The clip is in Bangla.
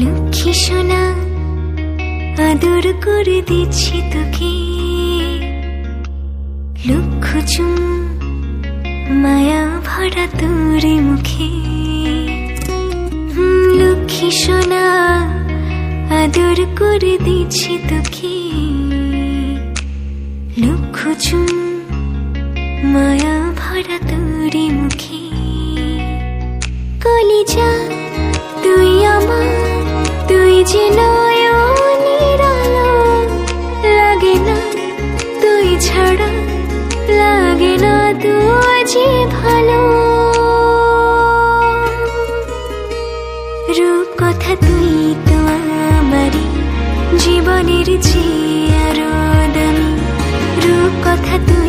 লক্ষ্মী সোনা আদর করে দিচ্ছি তোকে, লক্ষ চুম মায়া ভরা তোর মুখে। লক্ষ্মী সোনা আদর করে দিচ্ছি তোকে, লক্ষ চুম মায়া ভরা তোর মুখে। কলিজা তুই আমার, তুই যে নয়নের আলো, লাগে না তুই ছাড়া, লাগে না তুই যে ভালো। রূপ কথা তুই তো আমারই জীবনের চেয়ে আরো দামি, রূপ কথা তুই